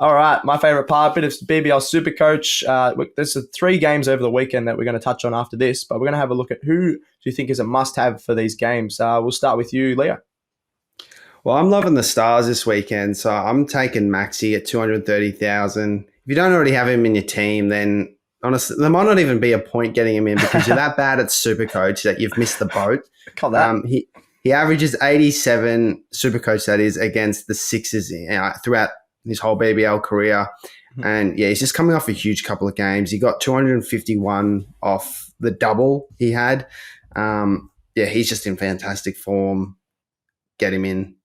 All right, my favourite part, bit of BBL SuperCoach. There's 3 games over the weekend that we're going to touch on after this, but we're going to have a look at who do you think is a must-have for these games. We'll start with you, Leo. Well, I'm loving the Stars this weekend, so I'm taking Maxi at 230,000. If you don't already have him in your team, then honestly, there might not even be a point getting him in because you're that bad at SuperCoach that you've missed the boat. Call that. He averages 87 SuperCoach, that is, against the Sixers throughout his whole BBL career. And yeah, he's just coming off a huge couple of games. He got 251 off the double he had. He's just in fantastic form. Get him in.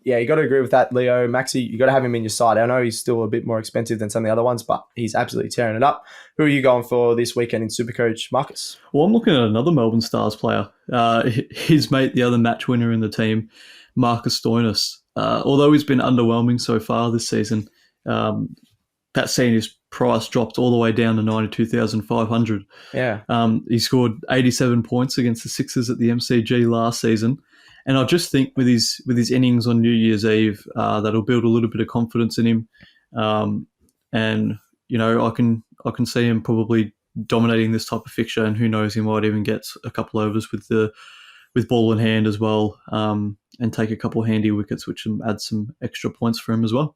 Yeah, you got to agree with that, Leo. Maxi, you got to have him in your side. I know he's still a bit more expensive than some of the other ones, but he's absolutely tearing it up. Who are you going for this weekend in SuperCoach, Marcus? Well, I'm looking at another Melbourne Stars player. His mate, the other match winner in the team, Marcus Stoinis. Although he's been underwhelming so far this season, that seen his price dropped all the way down to 92,500. Yeah. He scored 87 points against the Sixers at the MCG last season. And I just think with his innings on New Year's Eve, that'll build a little bit of confidence in him. And I can see him probably dominating this type of fixture, and who knows, he might even get a couple overs with ball in hand as well, and take a couple of handy wickets, which adds some extra points for him as well.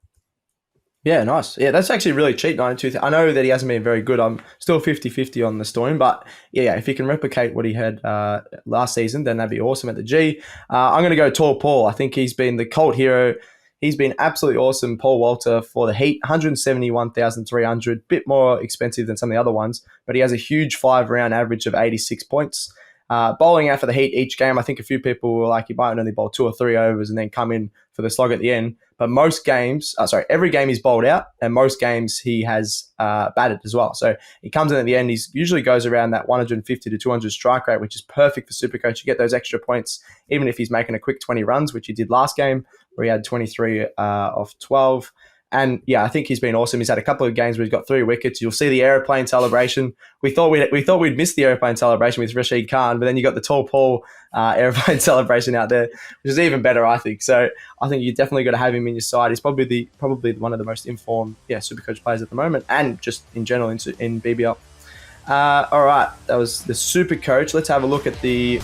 Yeah, nice. Yeah, that's actually really cheap, 92. I know that he hasn't been very good. I'm still 50-50 on the Storm, but yeah, if he can replicate what he had last season, then that'd be awesome at the G. I'm going to go Tall Paul. I think he's been the cult hero. He's been absolutely awesome. Paul Walter for the Heat, 171,300, bit more expensive than some of the other ones, but he has a huge 5-round average of 86 points. Bowling out for the Heat each game, I think a few people were like, he might only bowl 2 or 3 overs and then come in for the slog at the end. But every game he's bowled out, and most games he has batted as well. So he comes in at the end, he usually goes around that 150 to 200 strike rate, which is perfect for SuperCoach. You get those extra points, even if he's making a quick 20 runs, which he did last game, where he had 23 off 12. And yeah, I think he's been awesome. He's had a couple of games where he's got 3 wickets. You'll see the aeroplane celebration. We thought we'd missed the aeroplane celebration with Rashid Khan, but then you got the Tall Paul aeroplane celebration out there, which is even better, I think. So I think you definitely got to have him in your side. He's probably one of the most informed, SuperCoach players at the moment, and just in general in BBL. All right, that was the SuperCoach. Let's have a look at the